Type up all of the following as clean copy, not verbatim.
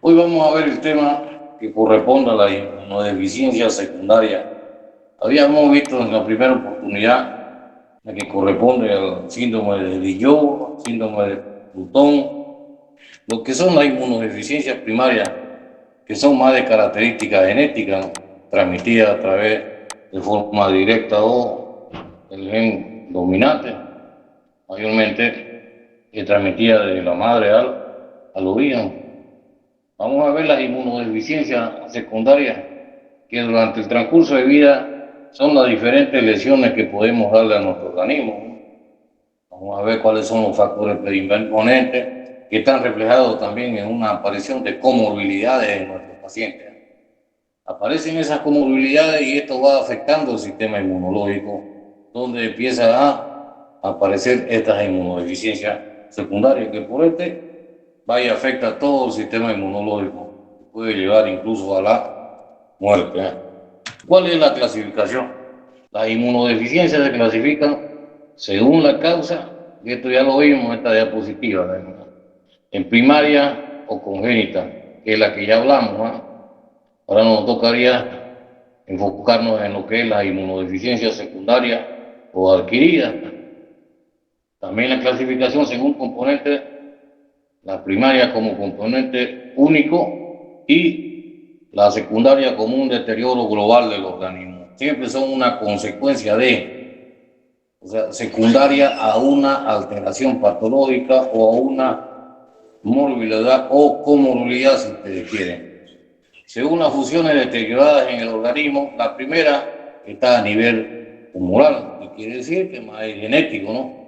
Hoy vamos a ver el tema que corresponde a la inmunodeficiencia secundaria. Habíamos visto en la primera oportunidad la que corresponde al síndrome de Lillot, síndrome de Plutón, lo que son las inmunodeficiencias primarias, que son más de características genéticas, ¿no? Transmitidas a través de forma directa o el gen dominante, mayormente es transmitida de la madre al ovíparo. Vamos a ver las inmunodeficiencias secundarias, que durante el transcurso de vida son las diferentes lesiones que podemos darle a nuestro organismo. Vamos a ver cuáles son los factores predisponentes que están reflejados también en una aparición de comorbilidades en nuestros pacientes. Aparecen esas comorbilidades y esto va afectando el sistema inmunológico, donde empieza a aparecer estas inmunodeficiencias secundarias, que por vaya afecta a todo el sistema inmunológico, puede llevar incluso a la muerte. ¿Cuál es la clasificación? Las inmunodeficiencias se clasifican según la causa, y esto ya lo vimos en esta diapositiva, ¿no? En primaria o congénita, que es la que ya hablamos, ¿no? Ahora nos tocaría enfocarnos en lo que es la inmunodeficiencia secundaria o adquirida. También la clasificación según componente, la primaria como componente único y la secundaria como un deterioro global del organismo. Siempre son una consecuencia o sea, secundaria a una alteración patológica o a una morbilidad o comorbilidad, si ustedes quieren. Según las funciones deterioradas en el organismo, la primera está a nivel humoral, que quiere decir que más es genético, ¿no?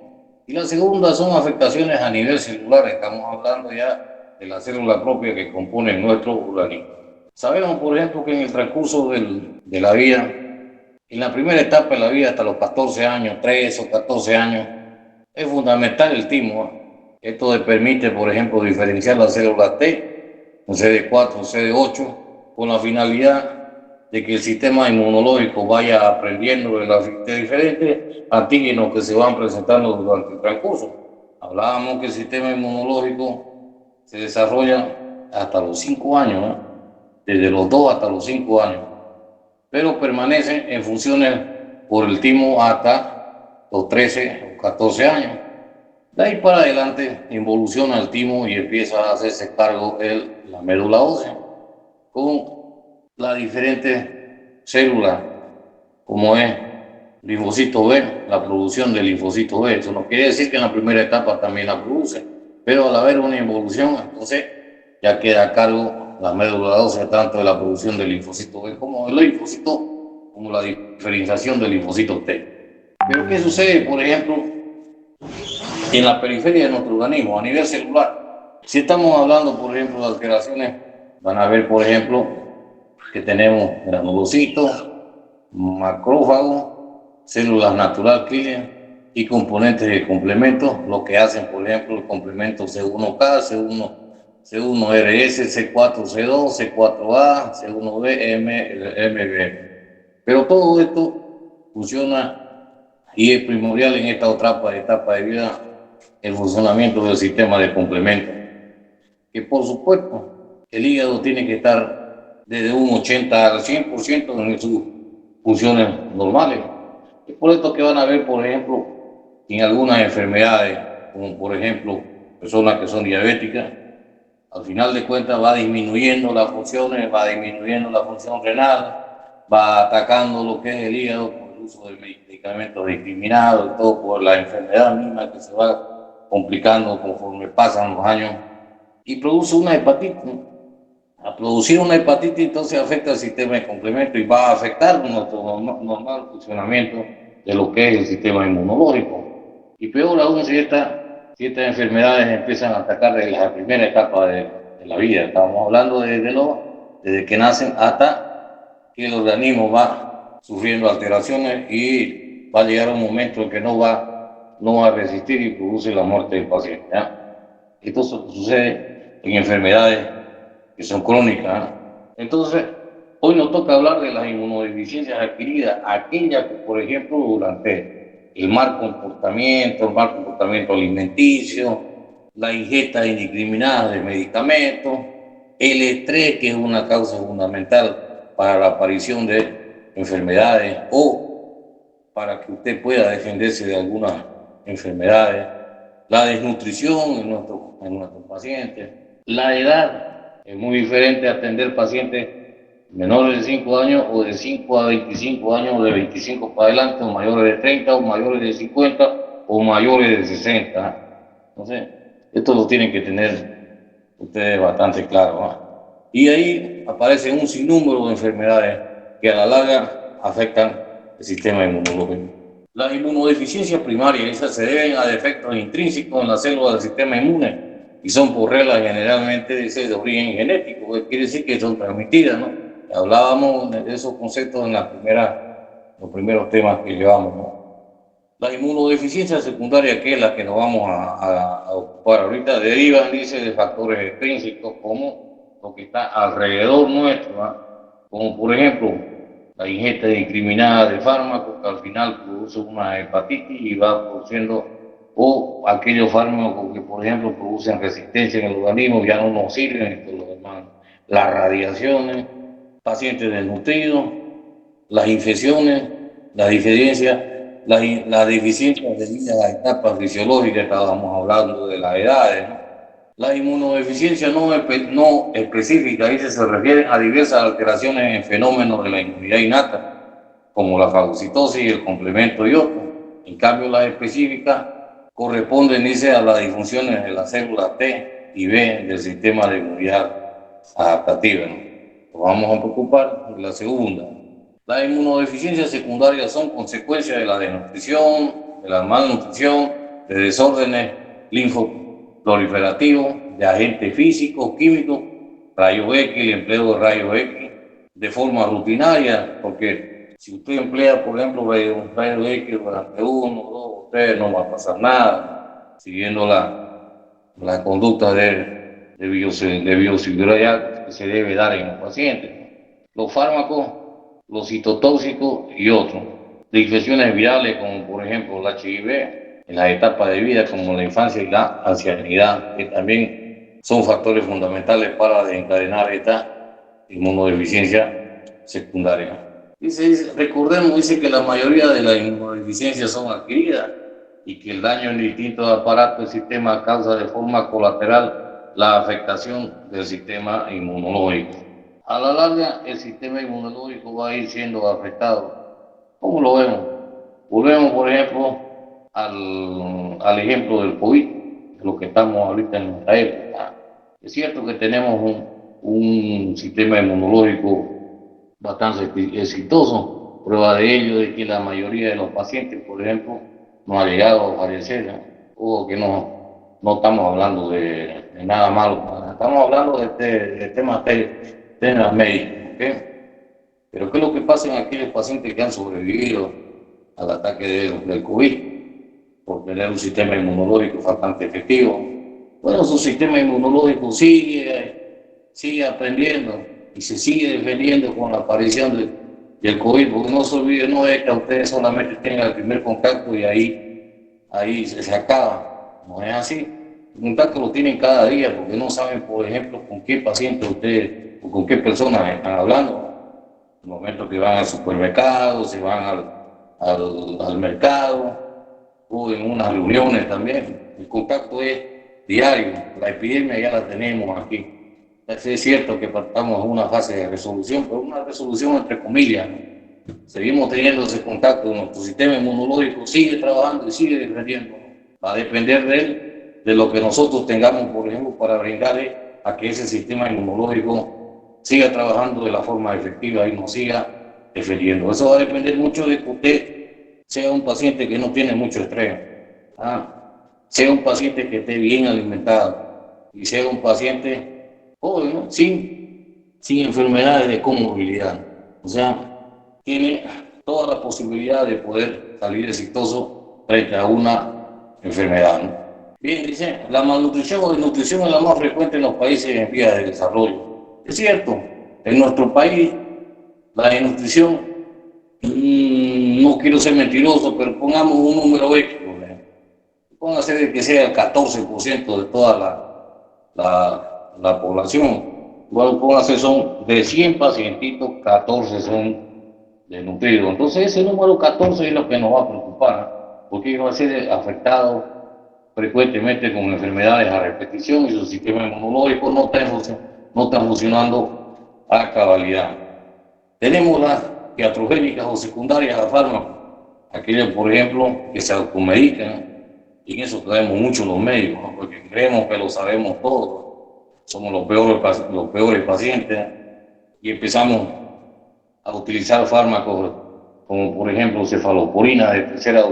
Y la segunda son afectaciones a nivel celular, estamos hablando ya de la célula propia que compone nuestro organismo. Sabemos, por ejemplo, que en el transcurso de la vida, en la primera etapa de la vida, hasta los 14 años, 13 o 14 años, es fundamental el timo, ¿no? Esto permite, por ejemplo, diferenciar las células T, un CD4, CD8, con la finalidad de que el sistema inmunológico vaya aprendiendo de diferentes antígenos que se van presentando durante el transcurso. Hablábamos que el sistema inmunológico se desarrolla hasta los 5 años, ¿no? Desde los 2 hasta los 5 años, pero permanece en funciones por el timo hasta los 13 o 14 años. De ahí para adelante evoluciona el timo y empieza a hacerse cargo la médula ósea con las diferentes células, como es linfocito B, la producción de linfocito B. Eso no quiere decir que en la primera etapa también la produce, pero al haber una evolución, entonces ya queda a cargo la médula ósea tanto de la producción del linfocito B como del linfocito, como la diferenciación del linfocito T. Pero ¿qué sucede, por ejemplo, en la periferia de nuestro organismo, a nivel celular? Si estamos hablando, por ejemplo, de alteraciones, van a ver, por ejemplo, que tenemos granulocitos, macrófagos, células natural killer y componentes de complementos, lo que hacen, por ejemplo, el complemento C1K, C1RS, C4C2, C4A, C1B, MB. Pero todo esto funciona y es primordial en esta otra etapa de vida el funcionamiento del sistema de complementos, que por supuesto el hígado tiene que estar desde un 80 al 100% en sus funciones normales. Es por esto que van a ver, por ejemplo, en algunas enfermedades, como por ejemplo personas que son diabéticas, al final de cuentas va disminuyendo las funciones, va disminuyendo la función renal, va atacando lo que es el hígado por el uso de medicamentos discriminados y todo por la enfermedad misma que se va complicando conforme pasan los años y produce una hepatitis. A producir una hepatitis entonces afecta al sistema de complemento y va a afectar nuestro normal funcionamiento de lo que es el sistema inmunológico. Y peor aún si estas enfermedades empiezan a atacar desde la primera etapa de la vida. Estamos hablando desde que nacen hasta que el organismo va sufriendo alteraciones y va a llegar un momento en que no va a resistir y produce la muerte del paciente, ¿ya? Esto sucede en enfermedades que son crónicas. Entonces, hoy nos toca hablar de las inmunodeficiencias adquiridas, aquellas que, por ejemplo, durante el mal comportamiento alimenticio, la ingesta indiscriminada de medicamentos, el estrés, que es una causa fundamental para la aparición de enfermedades o para que usted pueda defenderse de algunas enfermedades, la desnutrición en nuestros pacientes, la edad. Es muy diferente atender pacientes menores de 5 años o de 5 a 25 años o de 25 para adelante, o mayores de 30 o mayores de 50 o mayores de 60. Entonces, esto lo tienen que tener ustedes bastante claro, ¿no? Y ahí aparecen un sinnúmero de enfermedades que a la larga afectan el sistema inmunológico. Las inmunodeficiencias primarias, esas se deben a defectos intrínsecos en las células del sistema inmune y son por regla generalmente de origen genético, que quiere decir que son transmitidas, ¿no? Hablábamos de esos conceptos en los primeros temas que llevamos, ¿no? La inmunodeficiencia secundaria, que es la que nos vamos a ocupar ahorita, derivan, dice, de factores extrínsecos como lo que está alrededor nuestro, ¿no? Como por ejemplo la ingesta indiscriminada de fármacos que al final produce una hepatitis y va produciendo, o aquellos fármacos que por ejemplo producen resistencia en el organismo ya no nos sirven y todo lo demás. Las radiaciones, pacientes desnutridos, las infecciones, la diferencia, la deficiencia debido a las etapas fisiológicas, estábamos hablando de las edades, ¿no? La inmunodeficiencia no específica, ahí se refiere a diversas alteraciones en fenómenos de la inmunidad innata, como la fagocitosis y el complemento y otros. En cambio, las específicas corresponden, dice, a las disfunciones de las células T y B del sistema de inmunidad adaptativa, ¿no? Nos vamos a preocupar de la segunda. Las inmunodeficiencias secundarias son consecuencia de la desnutrición, de la malnutrición, de desórdenes linfoproliferativos, de agentes físicos, químicos, rayos X, el empleo de rayos X de forma rutinaria, porque si usted emplea, por ejemplo, rayos X durante 1, 2, 3, no va a pasar nada, siguiendo la conducta de bioseguridad que se debe dar en los pacientes. Los fármacos, los citotóxicos y otros, de infecciones virales como por ejemplo el HIV, en las etapas de vida como la infancia y la ancianidad, que también son factores fundamentales para desencadenar esta inmunodeficiencia secundaria. Recordemos, dice que la mayoría de las inmunodeficiencias son adquiridas y que el daño en distintos aparatos del sistema causa de forma colateral la afectación del sistema inmunológico. A la larga, el sistema inmunológico va a ir siendo afectado. ¿Cómo lo vemos? Volvemos, por ejemplo, al ejemplo del COVID, lo que estamos ahorita en esta época. Es cierto que tenemos un sistema inmunológico bastante exitoso. Prueba de ello es que la mayoría de los pacientes, por ejemplo, no ha llegado a fallecer, ¿no? O que no estamos hablando de nada malo, estamos hablando de temas médicos, ¿ok? Pero ¿qué es lo que pasa en aquellos pacientes que han sobrevivido al ataque del COVID por tener un sistema inmunológico bastante efectivo? Bueno, su sistema inmunológico sigue aprendiendo y se sigue defendiendo con la aparición del COVID, porque no se olvide, no es que ustedes solamente tengan el primer contacto y ahí se acaba, no es así. El contacto lo tienen cada día porque no saben, por ejemplo, con qué paciente ustedes o con qué personas están hablando. En el momento que van al supermercado, se van al mercado o en unas reuniones también. El contacto es diario, la epidemia ya la tenemos aquí. Es cierto que estamos en una fase de resolución, pero una resolución entre comillas, ¿no? Seguimos teniendo ese contacto, nuestro sistema inmunológico sigue trabajando y sigue defendiendo. Va a depender de lo que nosotros tengamos, por ejemplo, para brindarle a que ese sistema inmunológico siga trabajando de la forma efectiva y nos siga defendiendo. Eso va a depender mucho de que usted sea un paciente que no tiene mucho estrés, sea un paciente que esté bien alimentado y sea un paciente joven, ¿no? sin enfermedades de comorbilidad. O sea, tiene toda la posibilidad de poder salir exitoso frente a una enfermedad, ¿no? Bien, dice, la malnutrición o desnutrición es la más frecuente en los países en vías de desarrollo. Es cierto, en nuestro país la desnutrición, no quiero ser mentiroso, pero pongamos un número X, póngase que sea el 14% de toda la población. Bueno, póngase, son de 100 pacientitos, 14 son desnutridos. Entonces ese número 14 es lo que nos va a preocupar, porque va a ser afectado frecuentemente con enfermedades a repetición y su sistema inmunológico no está funcionando a cabalidad. Tenemos las iatrogénicas o secundarias a fármacos, aquellas, por ejemplo, que se automedican, y en eso caemos mucho los médicos, ¿no? Porque creemos que lo sabemos todo, somos los peores pacientes, y empezamos a utilizar fármacos como, por ejemplo, cefalosporina de tercera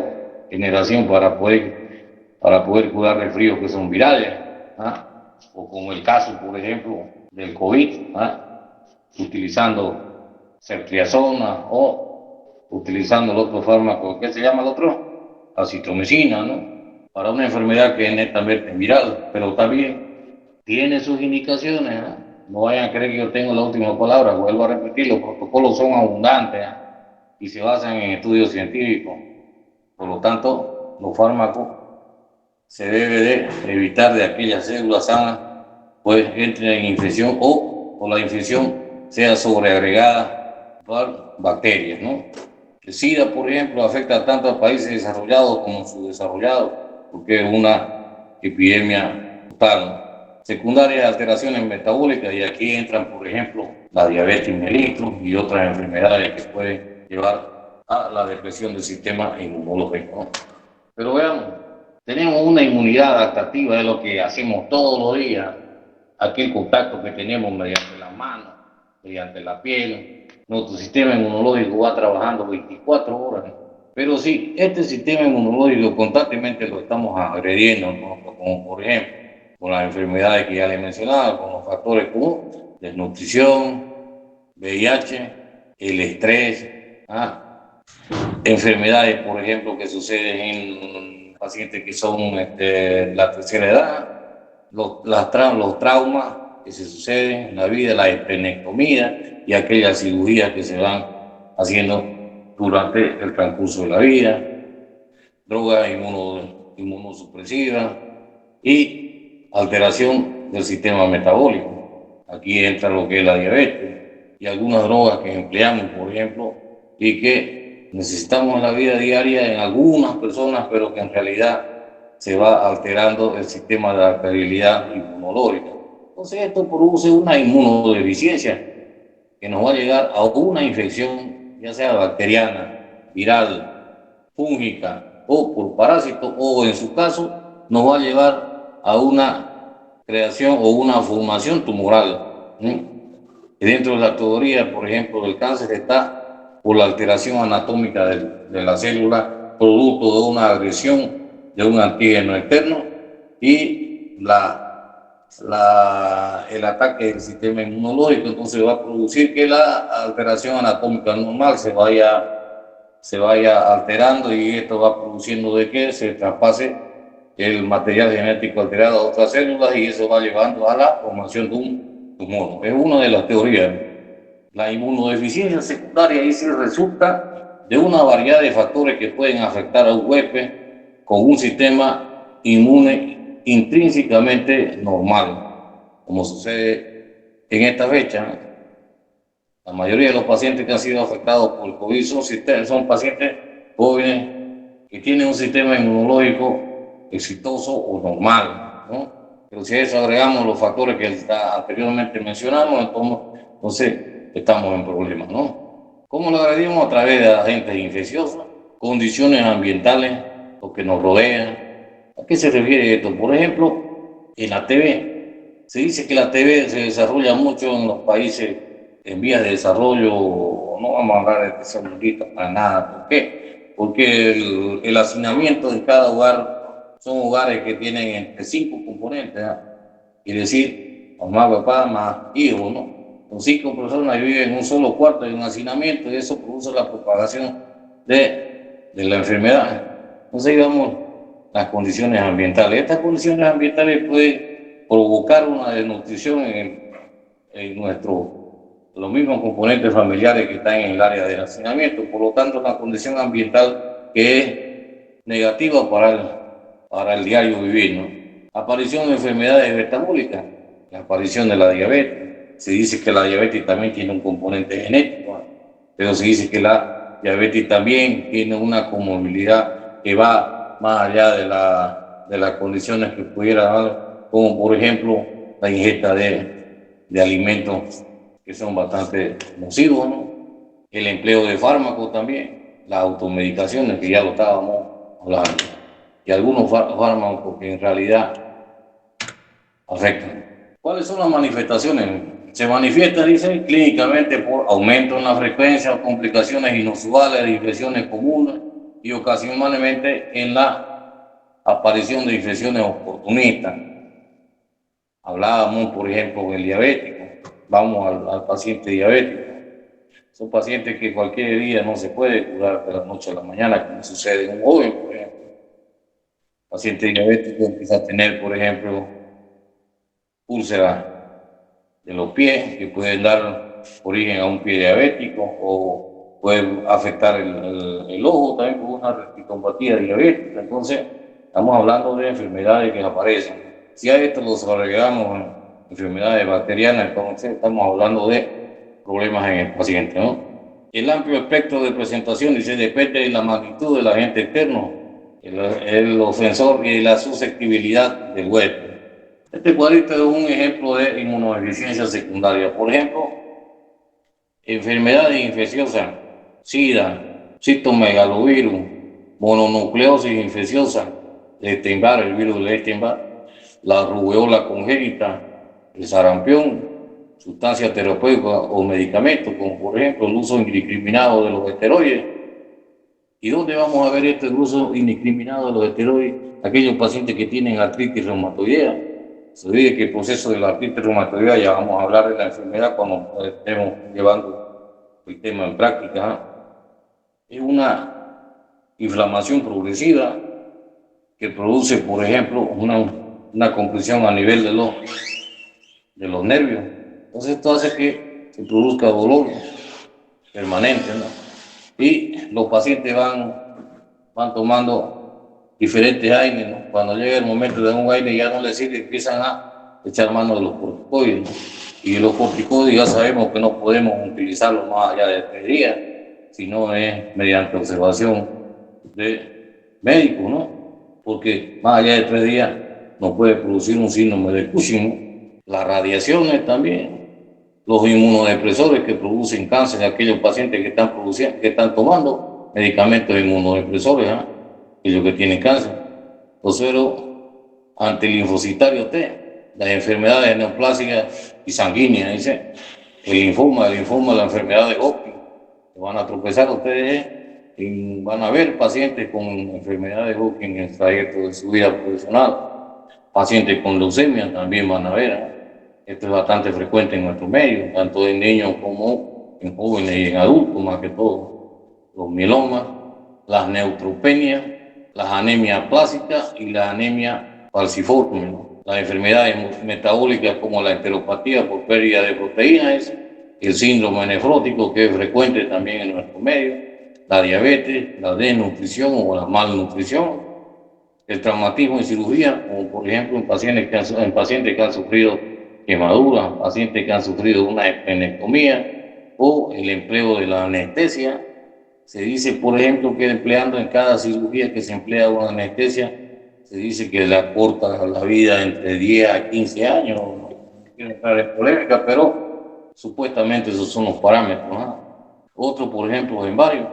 generación para poder curar resfríos que son virales, ¿ah? O como el caso, por ejemplo, del COVID, ¿ah? Utilizando ceftriaxona o utilizando el otro fármaco, ¿qué se llama el otro? Acitromicina, ¿no? Para una enfermedad que es netamente viral, pero también tiene sus indicaciones, ¿no? No vayan a creer que yo tengo la última palabra, vuelvo a repetir, los protocolos son abundantes, ¿eh? Y se basan en estudios científicos. Por lo tanto, los fármacos se debe de evitar de aquellas células sanas, pues entren en infección o la infección sea sobreagregada por bacterias, ¿no? El SIDA, por ejemplo, afecta tanto a países desarrollados como subdesarrollados, porque es una epidemia total. Secundarias alteraciones metabólicas, y aquí entran, por ejemplo, la diabetes mellitus y otras enfermedades que pueden llevar a la depresión del sistema inmunológico, ¿no? Pero veamos, tenemos una inmunidad adaptativa, es lo que hacemos todos los días, aquel contacto que tenemos mediante las manos, mediante la piel. Nuestro sistema inmunológico va trabajando 24 horas. Pero sí, este sistema inmunológico constantemente lo estamos agrediendo, ¿no? Como por ejemplo, con las enfermedades que ya les mencionaba, con los factores como desnutrición, VIH, el estrés, enfermedades, por ejemplo, que suceden en pacientes que son la tercera edad, los traumas que se suceden en la vida, la esplenectomía y aquellas cirugías que se van haciendo durante el transcurso de la vida, drogas inmunosupresivas y alteración del sistema metabólico. Aquí entra lo que es la diabetes y algunas drogas que empleamos, por ejemplo, y que necesitamos en la vida diaria en algunas personas, pero que en realidad se va alterando el sistema de adaptabilidad inmunológica. Entonces esto produce una inmunodeficiencia que nos va a llegar a una infección, ya sea bacteriana, viral, fúngica o por parásito, o en su caso nos va a llevar a una creación o una formación tumoral. Y dentro de la teoría, por ejemplo, del cáncer está por la alteración anatómica de la célula, producto de una agresión de un antígeno externo y el ataque del sistema inmunológico. Entonces va a producir que la alteración anatómica normal se vaya alterando, y esto va produciendo de que se traspase el material genético alterado a otras células, y eso va llevando a la formación de un tumor. Es una de las teorías. La inmunodeficiencia secundaria dice resulta de una variedad de factores que pueden afectar a un huésped con un sistema inmune intrínsecamente normal, como sucede en esta fecha. La mayoría de los pacientes que han sido afectados por el COVID son pacientes jóvenes que tienen un sistema inmunológico exitoso o normal, ¿no? Pero si a eso agregamos los factores que anteriormente mencionamos, entonces estamos en problemas, ¿no? ¿Cómo lo agredimos? A través de agentes infecciosos, condiciones ambientales, lo que nos rodea. ¿A qué se refiere esto? Por ejemplo, en la TB. Se dice que la TB se desarrolla mucho en los países en vías de desarrollo. No vamos a hablar de celulitis para nada. ¿Por qué? Porque el hacinamiento de cada hogar son hogares que tienen entre 5 componentes, ¿no? Es decir, mamá, papá, más hijos, ¿no? Con 5 personas viven en un solo cuarto de un hacinamiento, y eso produce la propagación de la enfermedad. Entonces, digamos, las condiciones ambientales. Estas condiciones ambientales pueden provocar una desnutrición en los mismos componentes familiares que están en el área del hacinamiento. Por lo tanto, una condición ambiental que es negativa para el diario vivir, ¿no? Aparición de enfermedades metabólicas, la aparición de la diabetes, se dice que la diabetes también tiene un componente genético, pero se dice que la diabetes también tiene una comorbilidad que va más allá de las condiciones que pudiera dar, como por ejemplo la ingesta de alimentos que son bastante nocivos, ¿no? El empleo de fármacos también, las automedicaciones que ya lo estábamos hablando, y algunos fármacos que en realidad afectan. ¿Cuáles son las manifestaciones? Se manifiesta, dice, clínicamente por aumento en la frecuencia o complicaciones inusuales de infecciones comunes y ocasionalmente en la aparición de infecciones oportunistas. Hablábamos, por ejemplo, del diabético. Vamos al paciente diabético. Son pacientes que cualquier día no se puede curar de la noche a la mañana, como sucede en un joven, por ejemplo. El paciente diabético empieza a tener, por ejemplo, úlceras de los pies, que pueden dar origen a un pie diabético, o puede afectar el ojo también por una retinopatía diabética. Entonces, estamos hablando de enfermedades que aparecen. Si a esto lo agregamos en enfermedades bacterianas, entonces estamos hablando de problemas en el paciente, ¿no? El amplio espectro de presentación dice, depende de la magnitud del agente externo, el ofensor y la susceptibilidad del huésped. Este cuadrito es un ejemplo de inmunodeficiencia secundaria. Por ejemplo, enfermedades infecciosas, SIDA, citomegalovirus, mononucleosis infecciosa, Epstein-Barr, el virus de Epstein-Barr, la rubeola congénita, el sarampión, sustancias terapéuticas o medicamentos, como por ejemplo el uso indiscriminado de los esteroides. ¿Y dónde vamos a ver este uso indiscriminado de los esteroides? Aquellos pacientes que tienen artritis reumatoidea. Se dice que el proceso de la artritis reumatoidea, ya vamos a hablar de la enfermedad cuando estemos llevando el tema en práctica, es una inflamación progresiva que produce, por ejemplo, una compresión a nivel de los nervios. Entonces esto hace que se produzca dolor permanente, ¿no? Y los pacientes van tomando diferentes aires, ¿no? Cuando llega el momento de un aire ya no les sirve, empiezan a echar mano de los corticoides, ¿no? Y los corticoides ya sabemos que no podemos utilizarlos más allá de 3 días, sino es mediante observación de médicos, ¿no? Porque más allá de 3 días no puede producir un síndrome de Cushing, ¿no? Las radiaciones también, los inmunodepresores que producen cáncer, aquellos pacientes que están tomando medicamentos inmunodepresores, ¿eh? Aquellos que tienen cáncer, los sueros antilinfocitarios T, las enfermedades neoplásicas y sanguíneas, dice, el linfoma, la enfermedad de Hodgkin, van a tropezar ustedes y van a ver pacientes con enfermedades de Hodgkin en el trayecto de su vida profesional, pacientes con leucemia también van a ver, ¿eh? Esto es bastante frecuente en nuestro medio, tanto en niños como en jóvenes y en adultos, más que todo. Los mielomas, las neutropenias, las anemias plásicas y las anemias falciformes, ¿no? Las enfermedades metabólicas como la enteropatía por pérdida de proteínas, el síndrome nefrótico que es frecuente también en nuestro medio, la diabetes, la desnutrición o la malnutrición, el traumatismo y cirugía, como por ejemplo en pacientes que han sufrido quemaduras, pacientes que han sufrido una esplenectomía o el empleo de la anestesia. Se dice, por ejemplo, que empleando en cada cirugía que se emplea una anestesia, se dice que le acorta la vida entre 10 a 15 años. No quiero entrar en polémica, pero supuestamente esos son los parámetros, ¿no? Otro, por ejemplo, en varios,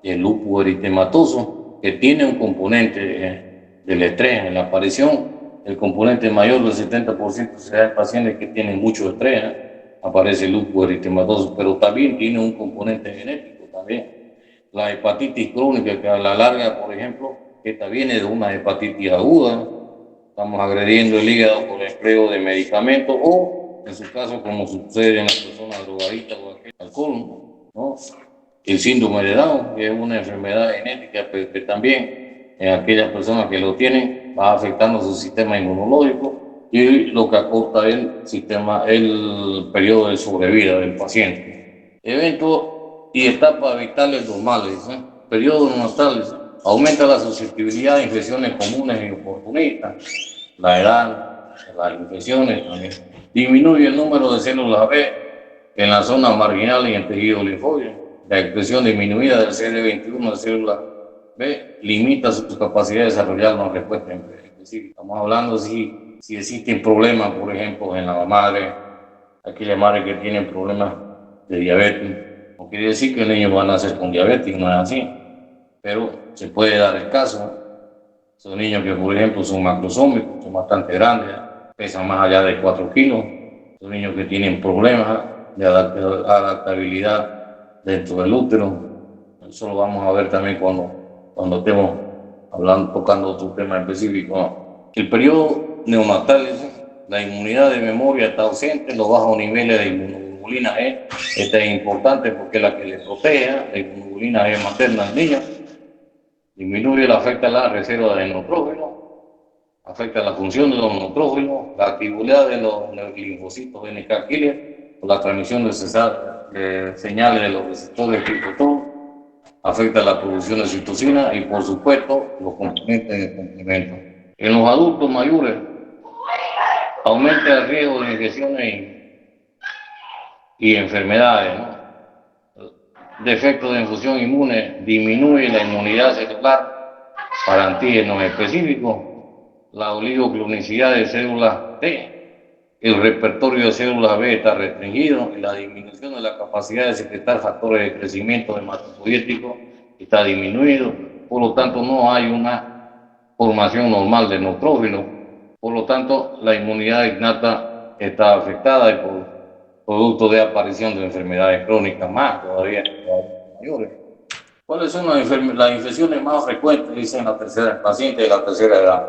el lupus eritematoso, que tiene un componente del estrés en la aparición. El componente mayor del 70% se da en pacientes que tienen mucho estrés, ¿eh? Aparece el lupus eritematoso, pero también tiene un componente genético también. La hepatitis crónica, que a la larga, por ejemplo, esta viene de una hepatitis aguda, estamos agrediendo el hígado por el empleo de medicamentos o, en su caso, como sucede en las personas drogadictas o alcohol, ¿no? El síndrome de Down, que es una enfermedad genética, pero que también en aquellas personas que lo tienen va afectando su sistema inmunológico y lo que acorta el periodo de sobrevida del paciente. Eventos y etapas vitales normales, ¿eh? Periodos natales, aumenta la susceptibilidad a infecciones comunes y oportunistas, la edad, las infecciones también. Disminuye el número de células B en la zona marginal y en tejido linfóide. La expresión disminuida del CD21 de células B limita su capacidad de desarrollar una respuesta específica. Estamos hablando si existen problemas, por ejemplo, en la madre, aquella madre que tiene problemas de diabetes. No quiere decir que el niño va a nacer con diabetes, no es así, pero se puede dar el caso. Son niños que, por ejemplo, son macrosómicos, son bastante grandes, pesan más allá de 4 kilos. Son niños que tienen problemas de adaptabilidad dentro del útero. Eso lo vamos a ver también cuando estemos tocando otro tema específico. El periodo neonatal, la inmunidad de memoria está ausente, los bajos niveles de inmunoglobulina G. Esta es importante porque es la que le protege, la inmunoglobulina G materna al niño. Disminuye, afecta la reserva de neutrógenos, afecta la función de los neutrógenos, la actividad de los linfocitos NK killer, la transmisión de señales de los receptores tipo TOR, afecta la producción de citocina y, por supuesto, los componentes de complemento. En los adultos mayores, aumenta el riesgo de infecciones y enfermedades, ¿no? Defectos de infusión inmune, disminuye la inmunidad celular para antígenos específicos, la oligoclonicidad de células T, el repertorio de células B está restringido y la disminución de la capacidad de secretar factores de crecimiento hematopoyético está disminuido. Por lo tanto, no hay una formación normal de neutrófilos. Por lo tanto, la inmunidad innata está afectada y por producto de aparición de enfermedades crónicas más todavía mayores. ¿Cuáles son las infecciones más frecuentes? Dicen el paciente de la tercera edad.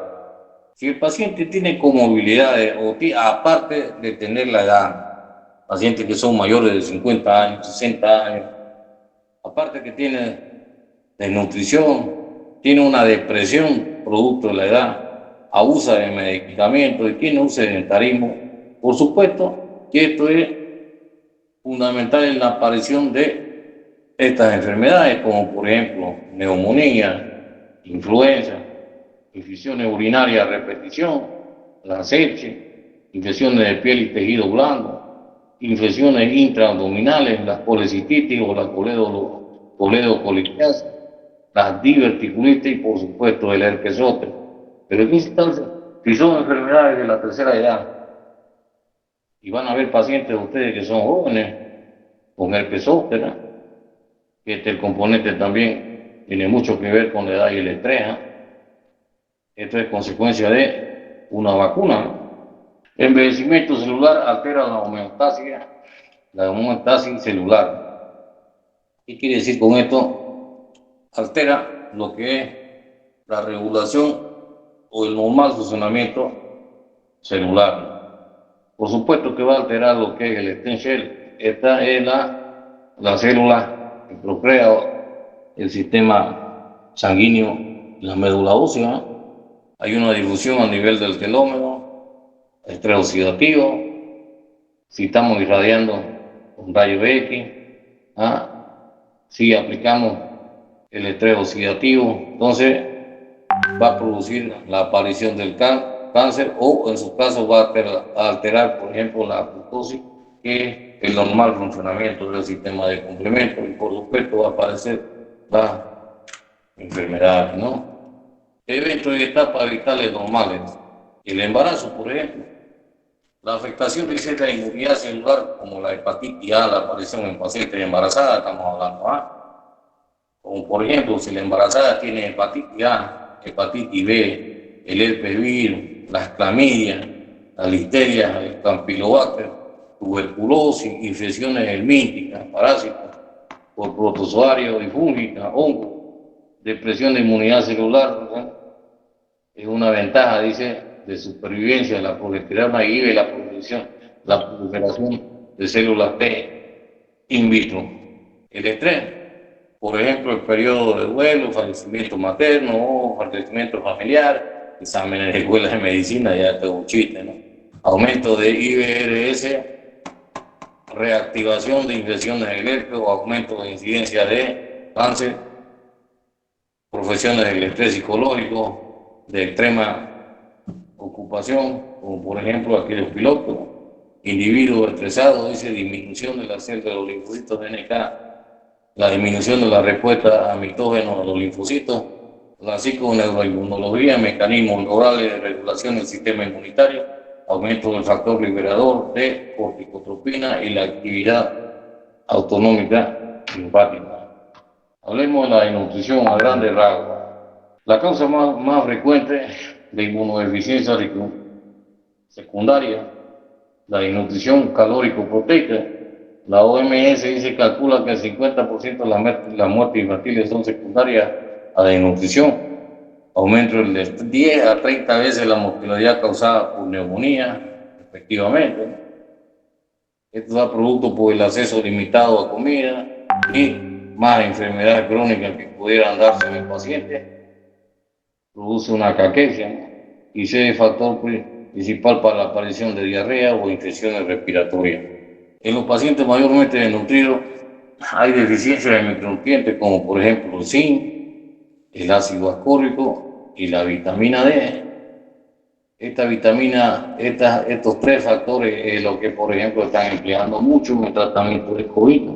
Si el paciente tiene comorbilidades o aparte de tener la edad, pacientes que son mayores de 50 años, 60 años, aparte que tiene desnutrición, tiene una depresión producto de la edad, abusa de medicamentos y tiene un sedentarismo, por supuesto que esto es fundamental en la aparición de estas enfermedades, como por ejemplo neumonía, influenza, infecciones urinarias a repetición, la sepsis, infecciones de piel y tejido blando, infecciones intraabdominales, la colecistitis o la coledocolitis, las diverticulitis y por supuesto el herpes zóster. Pero en instancia, si son enfermedades de la tercera edad, y van a ver pacientes de ustedes que son jóvenes con herpes zóster, ¿no? Que el componente también tiene mucho que ver con la edad y el estrés, ¿no? Esto es consecuencia de una vacuna, ¿no? El envejecimiento celular altera la homeostasis celular. ¿Qué quiere decir con esto? Altera lo que es la regulación o el normal funcionamiento celular. Por supuesto que va a alterar lo que es el stem cell. Esta es la célula que procrea el sistema sanguíneo, la médula ósea. Hay una difusión a nivel del telómero, estrés oxidativo. Si estamos irradiando un rayo X, si aplicamos el estrés oxidativo, entonces va a producir la aparición del cáncer o en su caso va a alterar, por ejemplo, la apoptosis, que es el normal funcionamiento del sistema de complemento, y por supuesto va a aparecer las enfermedades, ¿no? Eventos y etapas vitales normales. El embarazo, por ejemplo, la afectación de cierta inmunidad celular como la hepatitis A, la aparición en pacientes embarazadas, estamos hablando, como por ejemplo, si la embarazada tiene hepatitis A, hepatitis B, el herpes virus, las clamidias, la listeria, el campylobacter, tuberculosis, infecciones helmínticas, parásitos, por protozoario y fúngica, hongo, depresión de inmunidad celular, ¿no? Es una ventaja, dice, de supervivencia, la progesterona inhibe la proliferación de células T in vitro. El estrés, por ejemplo, el periodo de duelo, fallecimiento materno o fallecimiento familiar, exámenes de escuelas de medicina, ya tengo un chiste, ¿no? Aumento de IBRS, reactivación de infecciones del herpes o aumento de incidencia de cáncer, profesiones del estrés psicológico, de extrema ocupación, como por ejemplo aquellos pilotos, individuo estresado, dice disminución de la célula de los linfocitos NK, la disminución de la respuesta a mitógenos de los linfocitos, la psiconeuroinmunología, mecanismos orales de regulación del sistema inmunitario, aumento del factor liberador de corticotropina y la actividad autonómica linfática. Hablemos de la desnutrición a grandes rasgos. La causa más frecuente de inmunodeficiencia secundaria, la desnutrición calórico-proteica. La OMS calcula que el 50% de las muertes infantiles son secundarias a la desnutrición, aumento de 10 a 30 veces la mortalidad causada por neumonía, respectivamente. Esto da producto por el acceso limitado a comida y más enfermedades crónicas que pudieran darse en el paciente. Produce una caquexia y es factor principal para la aparición de diarrea o infecciones respiratorias. En los pacientes mayormente desnutridos hay deficiencias de micronutrientes como por ejemplo el zinc, el ácido ascórbico y la vitamina D. Estos tres factores es lo que por ejemplo están empleando mucho en el tratamiento del COVID.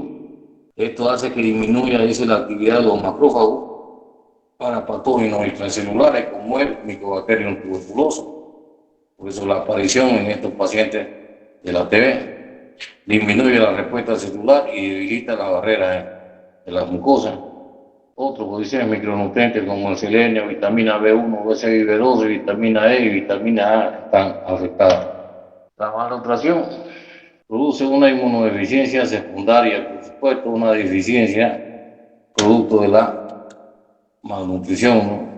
Esto hace que disminuya la actividad de los macrófagos para patógenos extracelulares como el Mycobacterium tuberculosis. Por eso la aparición en estos pacientes de la TB disminuye la respuesta celular y debilita la barrera de las mucosas. Otros posiciones micronutrientes como el selenio, vitamina B1, B6 y B12, vitamina E y vitamina A están afectadas. La malnutrición produce una inmunodeficiencia secundaria, por supuesto, una deficiencia producto de la malnutrición, ¿no?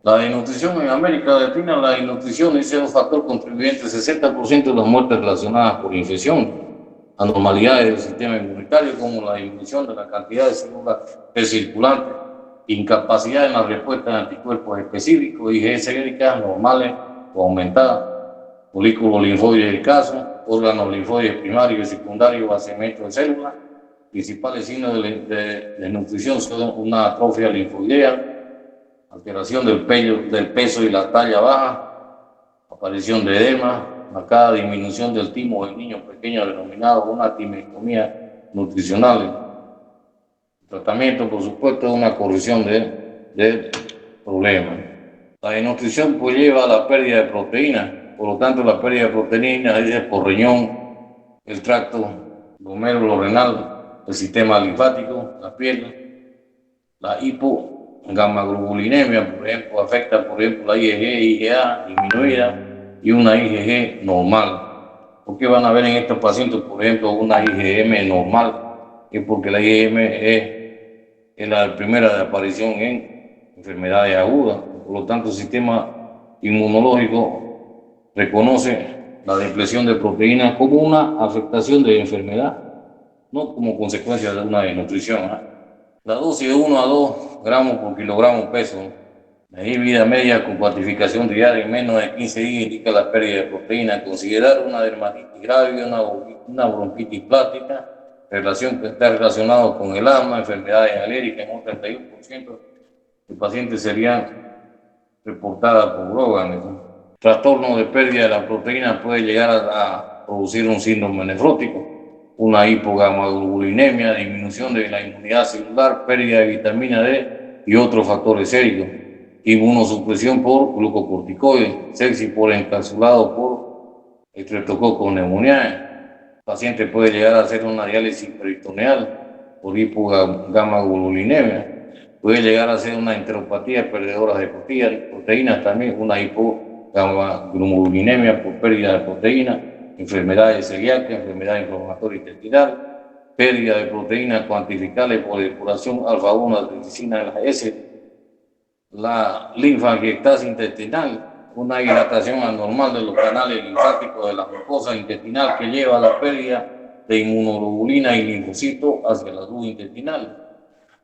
La desnutrición en América Latina, la desnutrición es un factor contribuyente al 60% de las muertes relacionadas por infección, anormalidades del sistema inmunitario como la disminución de la cantidad de células circulantes, incapacidad en la respuesta de anticuerpos específicos, IgG séricas normales o aumentadas, folículos linfoides escasos, órganos linfoides primarios y secundarios, vaciamiento de células. Principales signos de desnutrición son una atrofia linfoidea, alteración del peso y la talla baja, aparición de edema, marcada disminución del timo en niños pequeños denominado una timectomía nutricional. El tratamiento, por supuesto, es una corrección del problema. La desnutrición pues lleva a la pérdida de proteína, por lo tanto la pérdida de proteína es por riñón, el tracto glomerulorenal, el sistema linfático, la piel, la hipogamaglobulinemia, por ejemplo, afecta por ejemplo la IgG, IgA disminuida y una IgG normal. ¿Por qué van a ver en estos pacientes, por ejemplo, una IgM normal? Es porque la IgM es la primera de aparición en enfermedades agudas. Por lo tanto, el sistema inmunológico reconoce la depresión de proteínas como una afectación de enfermedad, no como consecuencia de una desnutrición, ¿eh? La dosis de 1 a 2 gramos por kilogramo peso, medir vida media con cuantificación diaria en menos de 15 días indica la pérdida de proteína. Considerar una dermatitis grave, una bronquitis plástica, relación que está relacionado con el asma, enfermedades alérgicas en un 31% de pacientes serían reportadas por Brogan. Trastorno de pérdida de la proteína puede llegar a producir un síndrome nefrótico, una hipogamaglobulinemia, disminución de la inmunidad celular, pérdida de vitamina D y otros factores séricos, inmunosupresión por glucocorticoides, sepsis por encapsulado por estreptococcus pneumoniae. El paciente puede llegar a hacer una diálisis peritoneal por hipogamaglobulinemia, puede llegar a ser una enteropatía perdedora de proteínas, también una hipogamaglobulinemia por pérdida de proteína, enfermedades celíacas, enfermedad inflamatoria intestinal, pérdida de proteínas cuantificables por depuración alfa-1 de tricina de la S, la linfangiectasia intestinal, una dilatación anormal de los canales linfáticos de la mucosa intestinal que lleva a la pérdida de inmunoglobulina y linfocitos hacia la luz intestinal.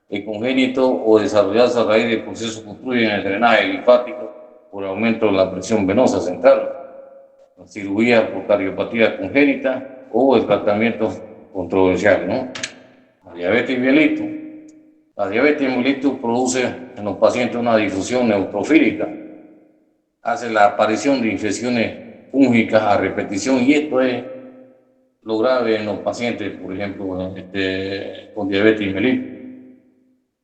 El congénito o desarrollarse a raíz del proceso que obstruyen el drenaje linfático por aumento de la presión venosa central, la cirugía por cardiopatía congénita o el tratamiento controversial, ¿no? La diabetes mellitus. La diabetes mellitus produce en los pacientes una difusión neutrofílica, hace la aparición de infecciones fúngicas a repetición y esto es lo grave en los pacientes, por ejemplo, con diabetes mellitus.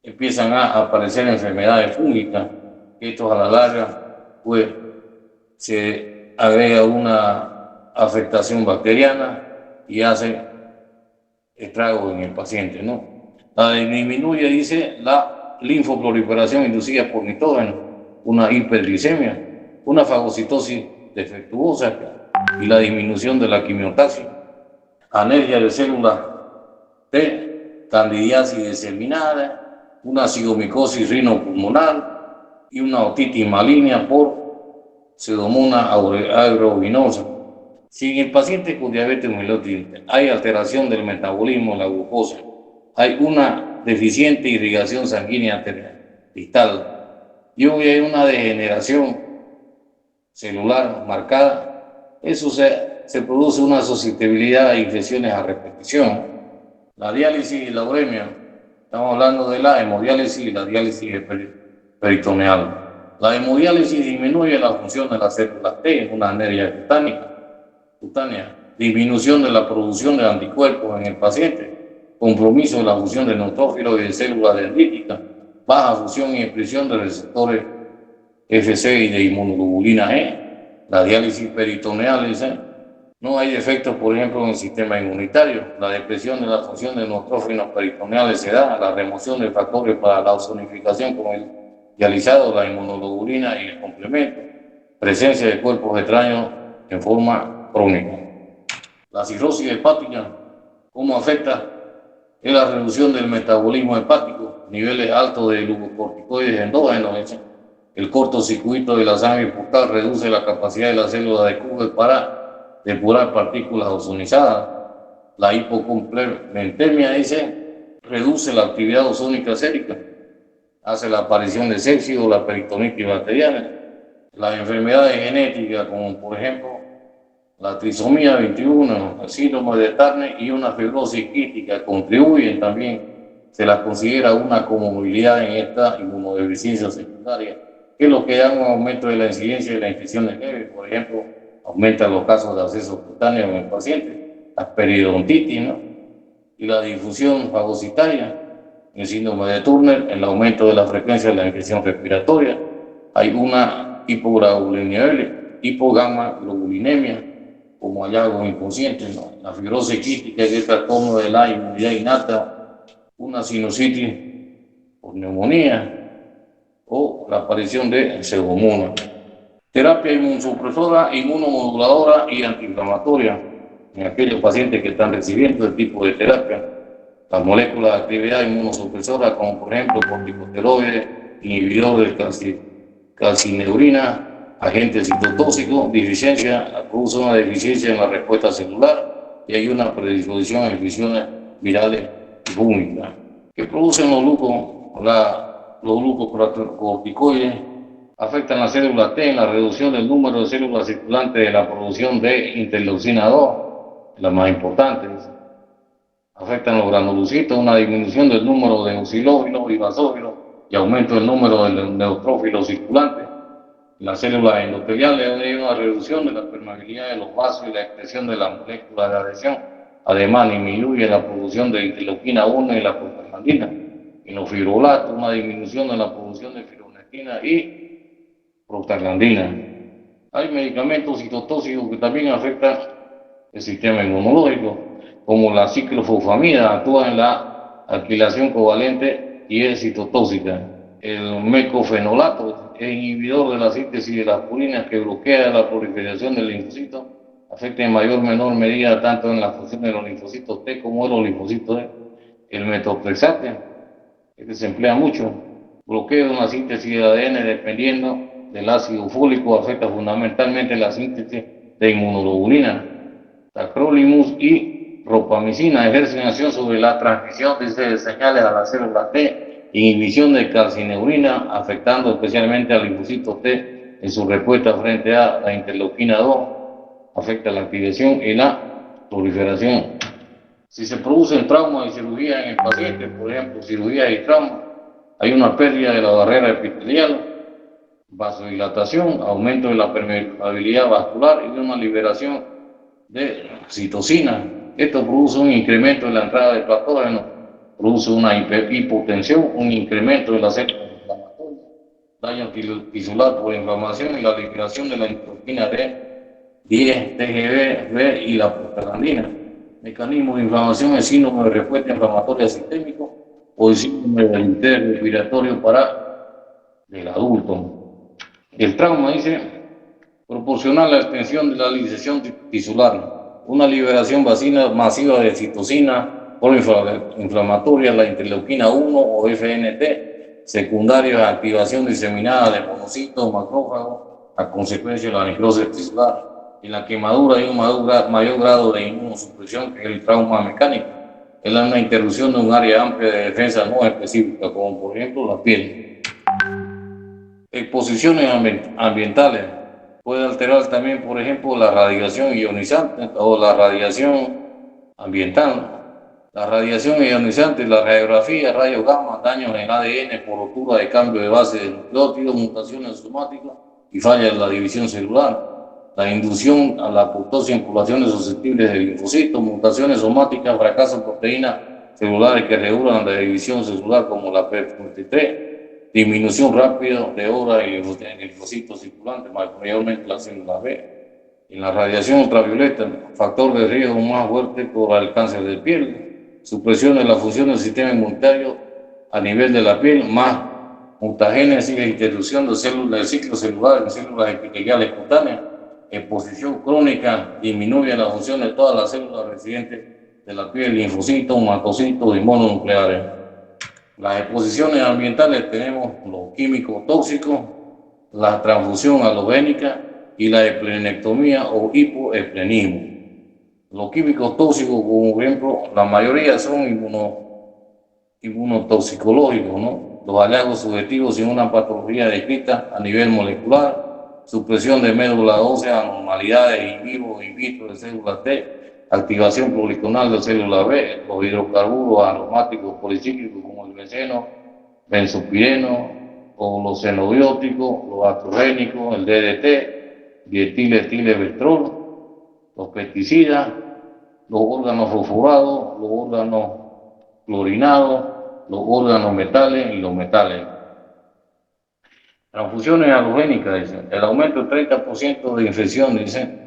Empiezan a aparecer enfermedades fúngicas, que esto a la larga, pues, se agrega una afectación bacteriana y hace estragos en el paciente, ¿no? La disminuye, dice, la linfoproliferación inducida por nitrógeno, una hiperglicemia, una fagocitosis defectuosa y la disminución de la quimiotaxis, anergia de células T, candidiasis diseminada, una cigomicosis rinopulmonar y una otitis maligna por Pseudomonas aeruginosa. Si en el paciente con diabetes mellitus hay alteración del metabolismo de la glucosa, hay una deficiente irrigación sanguínea distal y hoy hay una degeneración celular marcada, eso se produce una susceptibilidad a infecciones a repetición. La diálisis y la uremia, estamos hablando de la hemodiálisis y la diálisis peritoneal. La hemodiálisis disminuye la función de las células T, una anemia cutánea, disminución de la producción de anticuerpos en el paciente, compromiso de la función de neutrófilos y de células dendríticas, baja función y expresión de receptores FC y de inmunoglobulina E. La diálisis peritoneal dice, no hay defectos, por ejemplo, en el sistema inmunitario. La depresión de la función de neutrófilos peritoneales se da, la remoción de factores para la ozonificación con el dializado, la inmunoglobulina y el complemento, presencia de cuerpos extraños en forma crónica. La cirrosis hepática, ¿cómo afecta? Es la reducción del metabolismo hepático, niveles altos de glucocorticoides endógenos. El cortocircuito de la sangre portal reduce la capacidad de la célula de Kugel para depurar partículas ozonizadas. La hipocomplementemia, dice, reduce la actividad ozónica sérica, hace la aparición de sepsis o la peritonitis bacteriana. Las enfermedades genéticas, como por ejemplo la trisomía 21, el síndrome de Turner y una fibrosis quística, contribuyen también, se las considera una comorbilidad en esta inmunodeficiencia secundaria, que es lo que da un aumento de la incidencia de las infecciones leves. Por ejemplo, aumentan los casos de abscesos cutáneos en el paciente, la periodontitis, ¿no? Y la difusión fagocitaria, el síndrome de Turner, el aumento de la frecuencia de la infección respiratoria, hay una hipogamma-globulinemia, como hallazgos inconscientes, ¿no? La fibrosis quística, que es el trastorno de la inmunidad innata, una sinusitis por neumonía o la aparición de pseudomonas. Terapia inmunosupresora, inmunomoduladora y antiinflamatoria en aquellos pacientes que están recibiendo este tipo de terapia. Las moléculas de actividad inmunosupresora, como por ejemplo corticosteroides, inhibidores de calcineurina, agentes citotóxicos, produce una deficiencia en la respuesta celular y hay una predisposición a infecciones virales y fúngicas. ¿Qué producen los glucocorticoides? Afectan las células T en la reducción del número de células circulantes de la producción de interleucina 2, las más importantes. Afectan los granulocitos, una disminución del número de mucilófilos y basófilos y aumento del número de neutrófilos circulantes. En las células endoteliales hay una reducción de la permeabilidad de los vasos y la expresión de la molécula de adhesión. Además, disminuye la producción de interleuquina 1 y la prostaglandina. En los fibroblastos, una disminución de la producción de fibronectina y prostaglandina. Hay medicamentos citotóxicos que también afectan el sistema inmunológico, como la ciclofosfamida, actúa en la alquilación covalente y es citotóxica. El mecofenolato es inhibidor de la síntesis de las purinas que bloquea la proliferación del linfocito, afecta en mayor o menor medida tanto en la función de los linfocitos T como en los linfocitos E. El metotrexate, que se emplea mucho, bloquea una síntesis de ADN dependiendo del ácido fólico, afecta fundamentalmente la síntesis de inmunoglobulina. Tacrolimus y ropamicina ejercen acción sobre la transmisión de señales a las células T, inhibición de calcineurina, afectando especialmente al linfocito T en su respuesta frente a la interleuquina 2, afecta la activación y la proliferación. Si se producen traumas y cirugía en el paciente, por ejemplo, cirugía y trauma, hay una pérdida de la barrera epitelial, vasodilatación, aumento de la permeabilidad vascular y una liberación de citocina, Esto produce un incremento en la entrada de patógenos, produce una hipotensión, un incremento de las células inflamatorias, daño tisular por inflamación y la liberación de la interleuquina D10, TGB, B y la prostaglandina. Mecanismo de inflamación es síndrome de respuesta inflamatoria sistémico o el síndrome del interés respiratorio del adulto. El trauma dice proporcionar la extensión de la liberación tisular, una liberación masiva de citocina proinflamatoria, la interleuquina 1 o FNT, secundaria a activación diseminada de monocitos, macrófagos, a consecuencia de la necrosis tisular. En la quemadura hay un mayor grado de inmunosupresión que el trauma mecánico. Es una interrupción de un área amplia de defensa no específica, como por ejemplo la piel. Exposiciones ambientales. Puede alterar también, por ejemplo, la radiación ionizante o la radiación ambiental. La radiación ionizante, la radiografía, rayos gamma, daños en ADN por rotura de cambio de base de nucleótidos, mutaciones somáticas y fallas en la división celular. La inducción a la apoptosis en poblaciones susceptibles de linfocitos, mutaciones somáticas, fracaso de proteínas celulares que regulan la división celular como la P23, disminución rápida de obra y linfocitos circulantes, mayormente la célula B. En la radiación ultravioleta, factor de riesgo más fuerte por el cáncer de piel, supresión de la función del sistema inmunitario a nivel de la piel, más mutagénesis e interrupción del ciclo celular en células epiteliales cutáneas, exposición crónica disminuye la función de todas las células residentes de la piel, linfocitos, macrocitos y mononucleares. Las exposiciones ambientales tenemos los químicos tóxicos, la transfusión halogénica y la esplenectomía o hipoesplenismo. Los químicos tóxicos, como por ejemplo, la mayoría son inmunotoxicológicos, ¿no? Los hallazgos subjetivos sin una patología descrita a nivel molecular, supresión de médula ósea, anormalidades in vivo, in vitro de células T, activación policonal de células B, los hidrocarburos aromáticos policíclicos como el benceno, benzopireno o los xenobióticos, los astrogénicos, el DDT, dietiletilebestrol, los pesticidas, los órganos fosforados, los órganos clorinados, los órganos metales y los metales. Transfusiones halogénicas, dicen, el aumento del 30% de infección, dicen,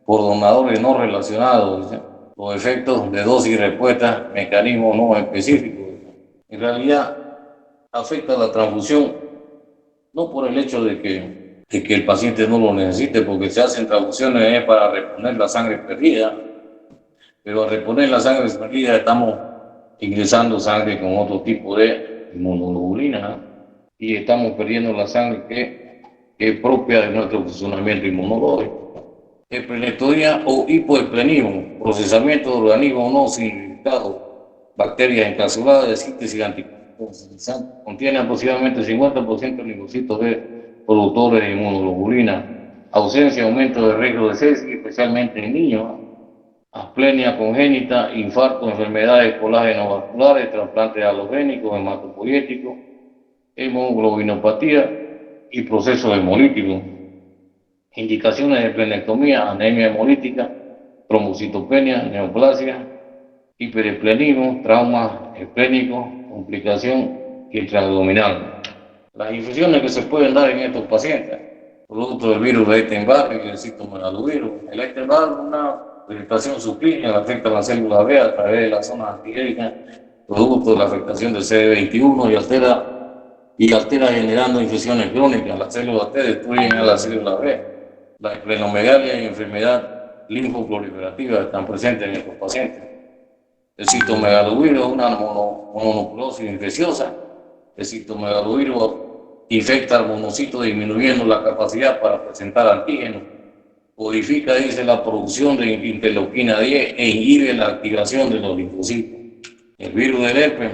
por donadores no relacionados, dicen, los efectos de dosis y respuesta, mecanismos no específicos. En realidad, afecta la transfusión no por el hecho de que el paciente no lo necesite, porque se hacen transfusiones para reponer la sangre perdida, pero al reponer la sangre perdida estamos ingresando sangre con otro tipo de inmunoglobulina y estamos perdiendo la sangre que es propia de nuestro funcionamiento inmunológico. Esplenectomía o hipoesplenismo, procesamiento de organismos no significados, bacterias encapsuladas de síntesis anticoncepcional, contiene aproximadamente 50% de linfocitos B productores de inmunoglobulina, ausencia, aumento de riesgo de sepsis, especialmente en niños, asplenia congénita, infarto, enfermedades colágeno-vasculares, trasplantes halogénicos, hematopoyéticos, hemoglobinopatía y procesos hemolíticos. Indicaciones de esplenectomía, anemia hemolítica, trombocitopenia, neoplasia, hiperesplenismo, trauma esplénico, complicación intraabdominal. Las infecciones que se pueden dar en estos pacientes, producto del virus de Epstein-Barr y el citomegalovirus. El Epstein-Barr es una irritación subclínica que afecta a la célula B a través de la zona antigénica, producto de la afectación del CD21 y altera generando infecciones crónicas. Las células T destruyen a la célula B. La esplenomegalia y enfermedad linfoproliferativa están presentes en estos pacientes. El citomegalovirus es una mononucleosis infecciosa. El citomegalovirus infecta al monocito disminuyendo la capacidad para presentar antígenos. Codifica, dice, la producción de interleuquina 10 e inhibe la activación de los linfocitos. El virus del herpes,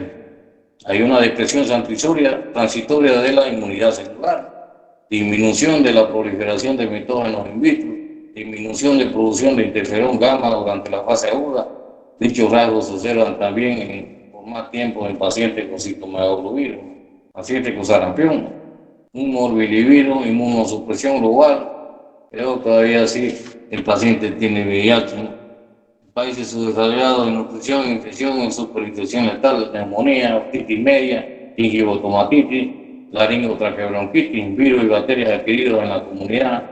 hay una depresión transitoria de la inmunidad celular, disminución de la proliferación de mitógenos in vitro, disminución de producción de interferón gamma durante la fase aguda. Dichos rasgos se observan también por más tiempo en pacientes con citomegalovirus, pacientes con sarampión, un morbillivirus, inmunosupresión global, pero todavía sí el paciente tiene VIH, ¿no? El países subdesarrollados en nutrición, infección en superinfección letal, neumonía, otitis media, gingivotomatitis, laringotraqueobronquitis, virus y bacterias adquiridos en la comunidad,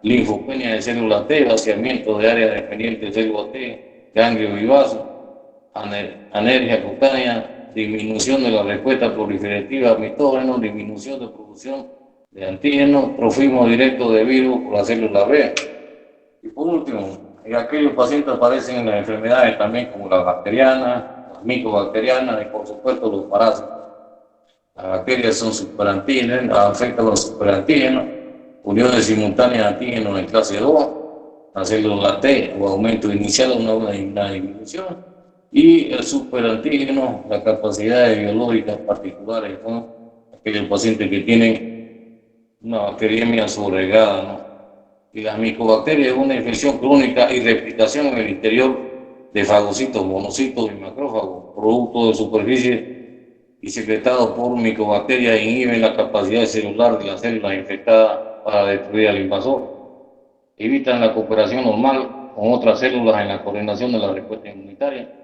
linfopenia de células T, vaciamiento de áreas dependientes de células T, ganglio vivazo, alergia cutánea, disminución de la respuesta proliferativa a mitógenos, disminución de producción de antígenos, trofismo directo de virus por la célula B. Y por último, aquellos pacientes padecen en las enfermedades también como las bacterianas, las micobacterianas y por supuesto los parásitos. Las bacterias son superantígenas, afectan los superantígenos, uniones simultáneas de antígenos en clase 2, la célula T o aumento inicial o una disminución, y el superantígeno, la capacidad de biológicas particulares, ¿no? Aquellos pacientes que tienen una bacteriemia sobregada, ¿no? Y las micobacterias es una infección crónica y replicación en el interior de fagocitos, monocitos y macrófagos, producto de superficie y secretados por micobacterias inhiben la capacidad celular de las células infectadas para destruir al invasor. Evitan la cooperación normal con otras células en la coordinación de la respuesta inmunitaria.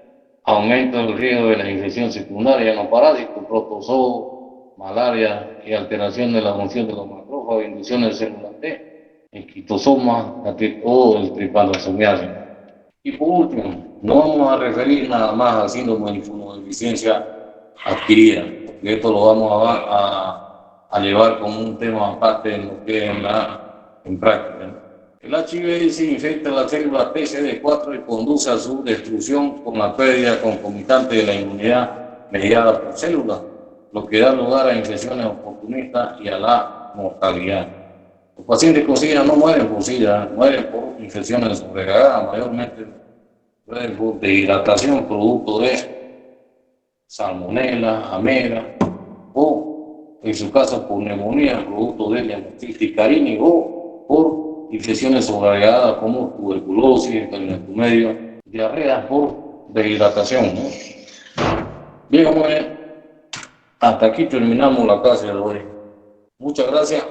Aumenta el riesgo de la infección secundaria en los parásitos, protozoos, malaria y alteración de la función de los macrófagos, inducción de células T, esquitosoma o el tripanosomiasis. Y por último, no vamos a referir nada más al síndrome de inmunodeficiencia adquirida, porque esto lo vamos a llevar como un tema aparte en lo que es en práctica, ¿no? El HIV se infecta la célula TCD4 y conduce a su destrucción con la pérdida concomitante de la inmunidad mediada por células, lo que da lugar a infecciones oportunistas y a la mortalidad. Los pacientes con SIDA no mueren por SIDA, mueren por infecciones sobrecargadas, mayormente mueren por deshidratación producto de salmonela, ameba, o en su caso por neumonía, producto de hepatitis carini, o por infecciones sobrecargadas como tuberculosis, medio, diarrea por deshidratación, ¿no? Bien, hasta aquí terminamos la clase de hoy. Muchas gracias.